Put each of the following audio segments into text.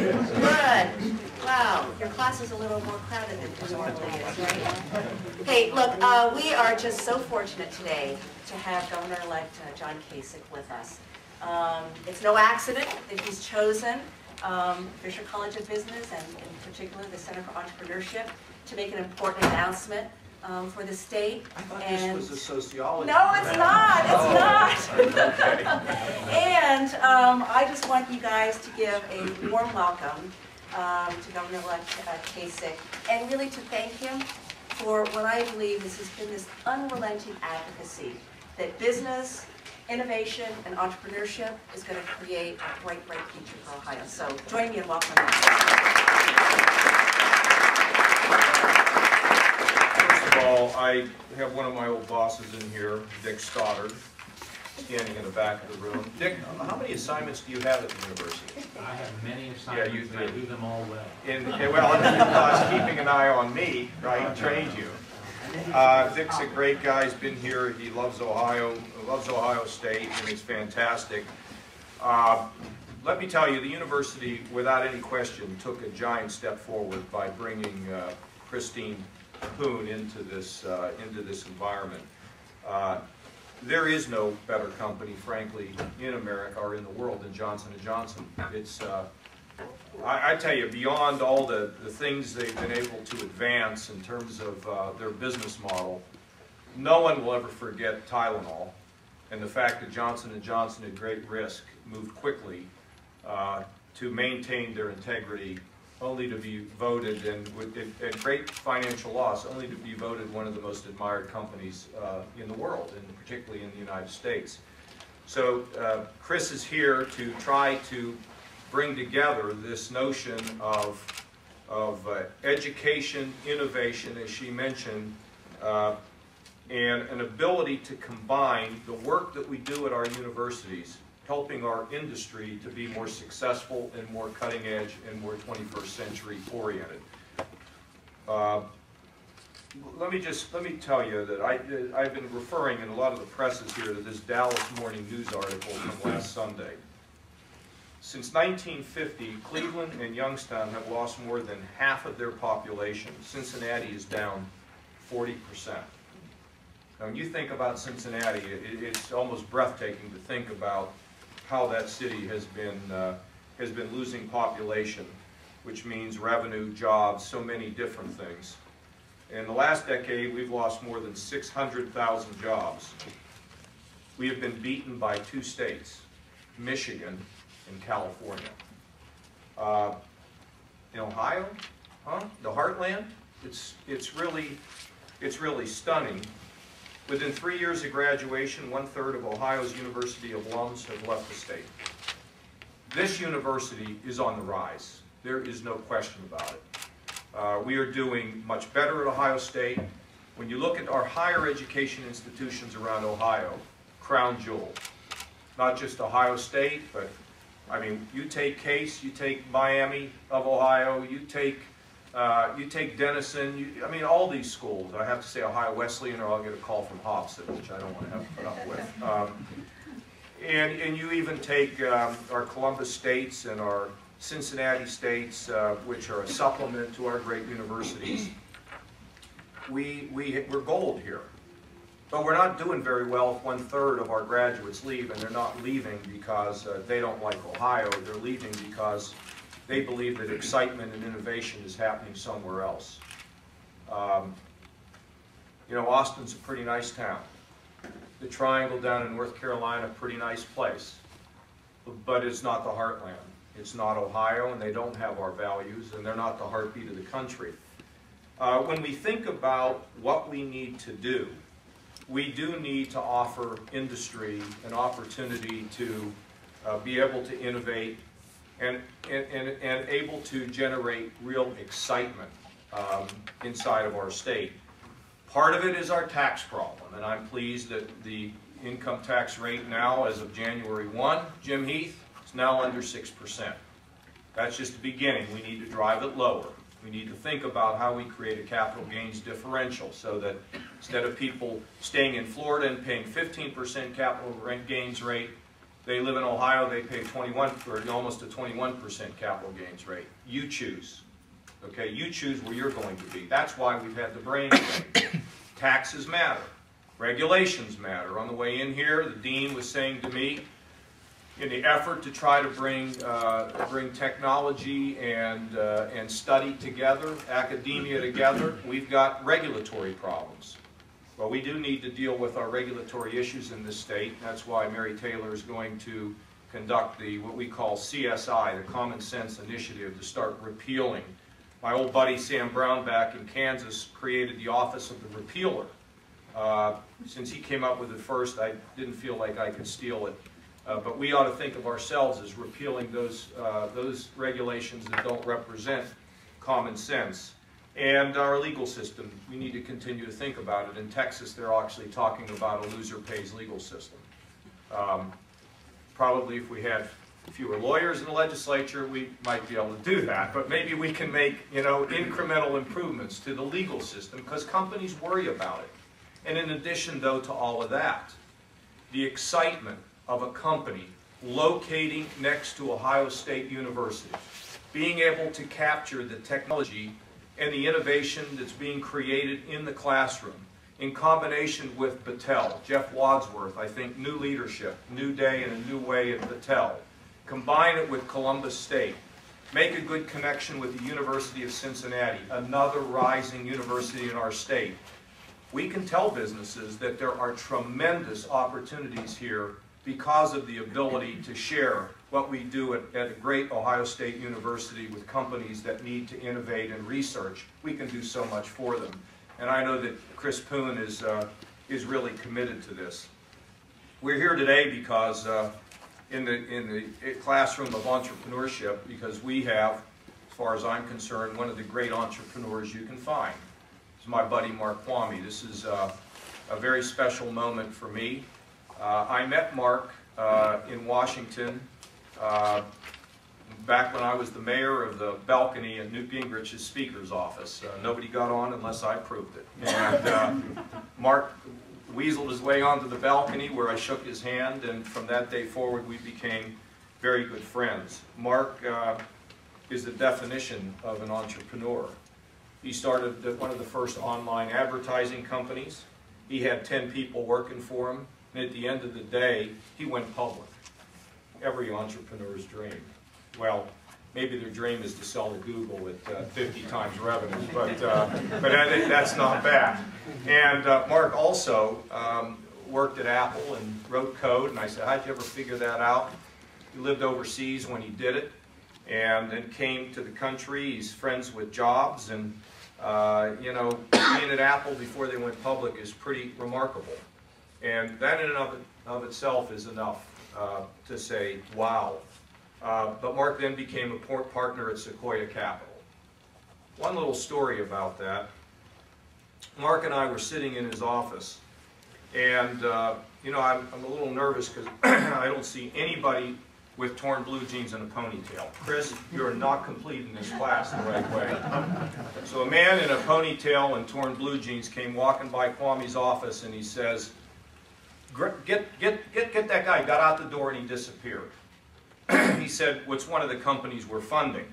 Good. Wow, your class is a little more crowded than it normally is, right? Hey, look, we are just so fortunate today to have Governor-elect John Kasich with us. It's no accident that he's chosen Fisher College of Business, and in particular the Center for Entrepreneurship, to make an important announcement for the state. I thought this was a sociology. No, it's not. It's not. And I just want you guys to give a warm welcome to Governor-elect Kasich, and really to thank him for what I believe has been this unrelenting advocacy that business, innovation, and entrepreneurship is going to create a bright, bright future for Ohio. So join me in welcoming him. First of all, I have one of my old bosses in here, Dick Stoddard, standing in the back of the room. Dick, how many assignments do you have at the university? I have many assignments, yeah, you and I do them all well. Well, because keeping an eye on me, right, trained you. Dick's a great guy. He's been here. He loves Ohio State, and it's fantastic. Let me tell you, the university, without any question, took a giant step forward by bringing Christine Poon into this environment. There is no better company, frankly, in America or in the world than Johnson & Johnson. It's, I tell you, beyond all the things they've been able to advance in terms of their business model, no one will ever forget Tylenol and the fact that Johnson & Johnson, at great risk, moved quickly to maintain their integrity, only to be voted, and at great financial loss, only to be voted one of the most admired companies in the world, and particularly in the United States. So Chris is here to try to bring together this notion of education, innovation, as she mentioned, and an ability to combine the work that we do at our universities, helping our industry to be more successful and more cutting edge and more 21st century oriented. Let me tell you that I've been referring in a lot of the presses here to this Dallas Morning News article from last Sunday. Since 1950, Cleveland and Youngstown have lost more than half of their population. Cincinnati is down 40%. Now, when you think about Cincinnati, it's almost breathtaking to think about how that city has been losing population, which means revenue, jobs, so many different things. In the last decade, we've lost more than 600,000 jobs. We have been beaten by two states, Michigan and California. In Ohio, the heartland, it's really stunning. Within 3 years of graduation, 1/3 of Ohio's University alums have left the state. This university is on the rise. There is no question about it. We are doing much better at Ohio State. When you look at our higher education institutions around Ohio, crown jewel. Not just Ohio State, but I mean, you take Case, you take Miami of Ohio, you take Denison, I mean, all these schools. I have to say Ohio Wesleyan, or I'll get a call from Hobson, which I don't want to have to put up with. And you even take our Columbus States and our Cincinnati States, which are a supplement to our great universities. We're gold here. But we're not doing very well if 1/3 of our graduates leave, and they're not leaving because they don't like Ohio. They're leaving because they believe that excitement and innovation is happening somewhere else. You know, Austin's a pretty nice town. The Triangle down in North Carolina, pretty nice place. But it's not the heartland. It's not Ohio, and they don't have our values, and they're not the heartbeat of the country. When we think about what we need to do, we do need to offer industry an opportunity to be able to innovate and able to generate real excitement inside of our state. Part of it is our tax problem, and I'm pleased that the income tax rate now, as of January 1, Jim Heath, is now under 6%. That's just the beginning. We need to drive it lower. We need to think about how we create a capital gains differential so that instead of people staying in Florida and paying 15% capital gains rate, They live in Ohio, they pay 21, or almost a 21% capital gains rate. You choose. Okay, you choose where you're going to be. That's why we've had the brain drain. Taxes matter. Regulations matter. On the way in here, the dean was saying to me, in the effort to try to bring technology and study together, academia together, we've got regulatory problems. Well, we do need to deal with our regulatory issues in this state. That's why Mary Taylor is going to conduct what we call CSI, the Common Sense Initiative, to start repealing. My old buddy Sam Brown back in Kansas created the Office of the Repealer. Since he came up with it first, I didn't feel like I could steal it. But we ought to think of ourselves as repealing those regulations that don't represent common sense. And our legal system, we need to continue to think about it. In Texas, they're actually talking about a loser pays legal system. Probably if we had fewer lawyers in the legislature, we might be able to do that. But maybe we can make, incremental improvements to the legal system, because companies worry about it. And in addition, though, to all of that, the excitement of a company locating next to Ohio State University, being able to capture the technology and the innovation that's being created in the classroom, in combination with Battelle, Jeff Wadsworth, I think new leadership, new day and a new way at Battelle. Combine it with Columbus State. Make a good connection with the University of Cincinnati, another rising university in our state. We can tell businesses that there are tremendous opportunities here because of the ability to share what we do at a great Ohio State University with companies that need to innovate and research. We can do so much for them. And I know that Chris Poon is really committed to this. We're here today because in the classroom of entrepreneurship, because we have, as far as I'm concerned, one of the great entrepreneurs you can find. It's my buddy Mark Kvamme. This is a very special moment for me. I met Mark in Washington back when I was the mayor of the balcony at Newt Gingrich's speaker's office. Nobody got on unless I proved it. And Mark weaseled his way onto the balcony where I shook his hand, and from that day forward we became very good friends. Mark is the definition of an entrepreneur. He started one of the first online advertising companies. He had 10 people working for him. And at the end of the day, he went public. Every entrepreneur's dream. Well, maybe their dream is to sell to Google at 50 times revenue, but I think that's not bad. And Mark also worked at Apple and wrote code, and I said, how'd you ever figure that out? He lived overseas when he did it, and then came to the country. He's friends with Jobs, and being at Apple before they went public is pretty remarkable. And that in and of itself is enough to say, wow. But Mark then became a partner at Sequoia Capital. One little story about that. Mark and I were sitting in his office, and I'm a little nervous because I don't see anybody with torn blue jeans and a ponytail. Chris, you're not completing this class the right way. So a man in a ponytail and torn blue jeans came walking by Kwamme's office, and he says, get that guy. Got out the door and he disappeared. He said, what's one of the companies we're funding?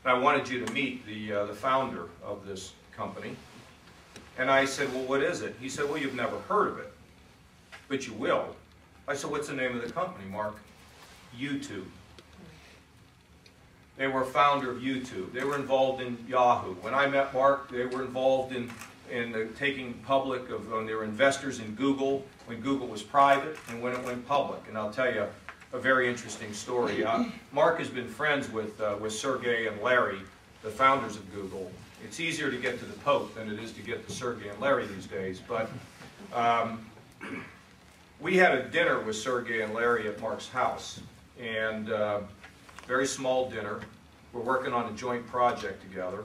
And I wanted you to meet the founder of this company. And I said, well, what is it? He said, well, you've never heard of it, but you will. I said, what's the name of the company, Mark? YouTube. They were a founder of YouTube. They were involved in Yahoo. When I met Mark, they were involved in the taking public of, they were investors in Google when Google was private and when it went public. And I'll tell you a very interesting story. Mark has been friends with Sergey and Larry, the founders of Google. It's easier to get to the Pope than it is to get to Sergey and Larry these days. But we had a dinner with Sergey and Larry at Mark's house. And very small dinner. We're working on a joint project together.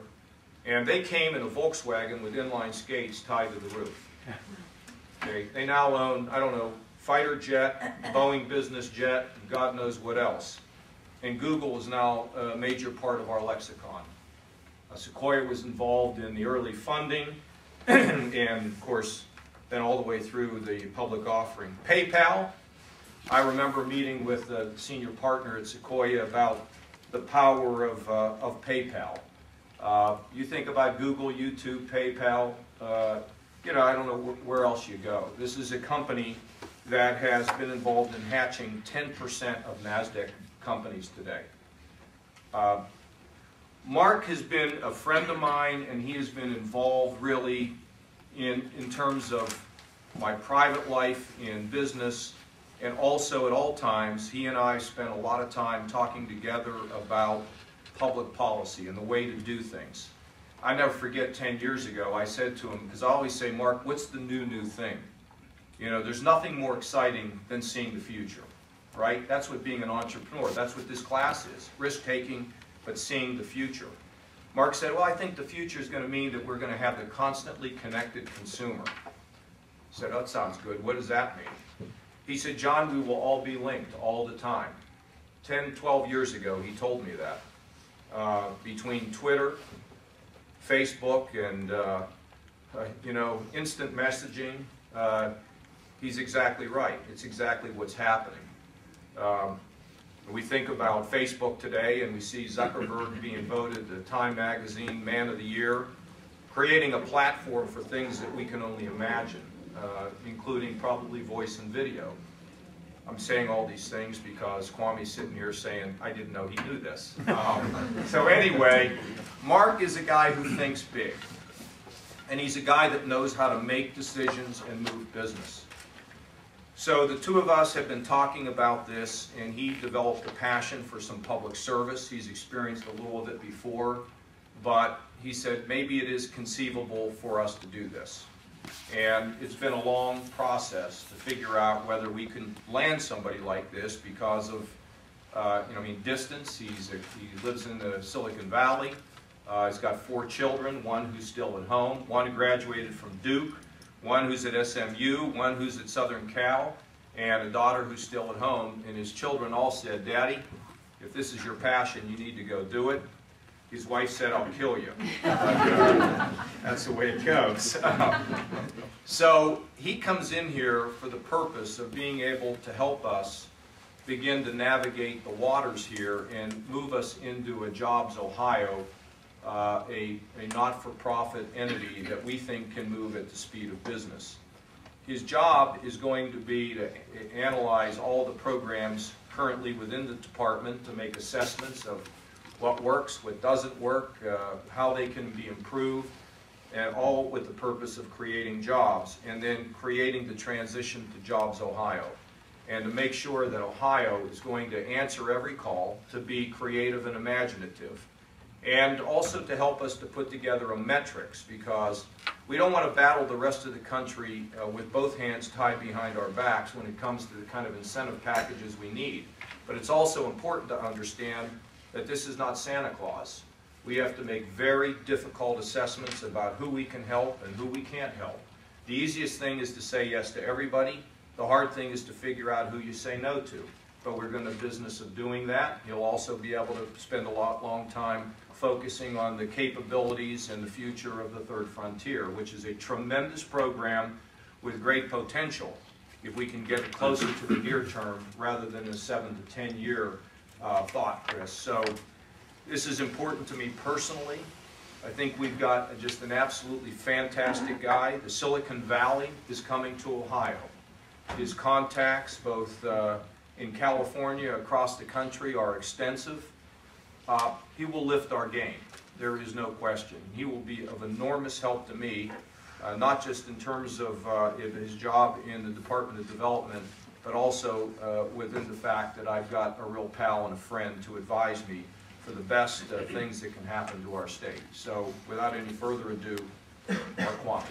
And they came in a Volkswagen with inline skates tied to the roof. Okay. They now own, I don't know, fighter jet, Boeing business jet, and God knows what else. And Google is now a major part of our lexicon. Sequoia was involved in the early funding, and of course, then all the way through the public offering. PayPal, I remember meeting with the senior partner at Sequoia about the power of PayPal. You think about Google, YouTube, PayPal, you know, I don't know where else you go. This is a company that has been involved in hatching 10% of NASDAQ companies today. Mark has been a friend of mine, and he has been involved really in terms of my private life, in business, and also at all times, he and I spent a lot of time talking together about public policy and the way to do things. I never forget 10 years ago, I said to him, because I always say, Mark, what's the new thing? You know, there's nothing more exciting than seeing the future, right? That's what being an entrepreneur, that's what this class is, risk-taking, but seeing the future. Mark said, well, I think the future is going to mean that we're going to have the constantly connected consumer. I said, oh, that sounds good. What does that mean? He said, John, we will all be linked all the time. 10, 12 years ago, he told me that. Between Twitter, Facebook, and you know, instant messaging, he's exactly right. It's exactly what's happening. We think about Facebook today, and we see Zuckerberg being voted the Time Magazine Man of the Year, creating a platform for things that we can only imagine, including probably voice and video. I'm saying all these things because Kwamme's sitting here saying, I didn't know he knew this. So anyway, Mark is a guy who thinks big. And he's a guy that knows how to make decisions and move business. So the two of us have been talking about this, and he developed a passion for some public service. He's experienced a little of it before, but he said maybe it is conceivable for us to do this. And it's been a long process to figure out whether we can land somebody like this because of, you know, I mean, distance. He lives in the Silicon Valley. He's got 4 children, one who's still at home, one who graduated from Duke, one who's at SMU, one who's at Southern Cal, and a daughter who's still at home. And his children all said, Daddy, if this is your passion, you need to go do it. His wife said, I'll kill you. That's the way it goes. So he comes in here for the purpose of being able to help us begin to navigate the waters here and move us into a JobsOhio, a not-for-profit entity that we think can move at the speed of business. His job is going to be to analyze all the programs currently within the department to make assessments of what works, what doesn't work, how they can be improved, and all with the purpose of creating jobs, and then creating the transition to JobsOhio, and to make sure that Ohio is going to answer every call, to be creative and imaginative, and also to help us to put together a metrics, because we don't want to battle the rest of the country with both hands tied behind our backs when it comes to the kind of incentive packages we need. But it's also important to understand that this is not Santa Claus. We have to make very difficult assessments about who we can help and who we can't help. The easiest thing is to say yes to everybody. The hard thing is to figure out who you say no to. But we're in the business of doing that. You'll also be able to spend a long time focusing on the capabilities and the future of the Third Frontier, which is a tremendous program with great potential if we can get it closer to the near term rather than a 7 to 10 year thought, Chris. So this is important to me personally. I think we've got just an absolutely fantastic guy. The Silicon Valley is coming to Ohio. His contacts, both in California, across the country, are extensive. He will lift our game. There is no question. He will be of enormous help to me, not just in terms of his job in the Department of Development, but also within the fact that I've got a real pal and a friend to advise me for the best things that can happen to our state. So without any further ado, Mark Kvamme.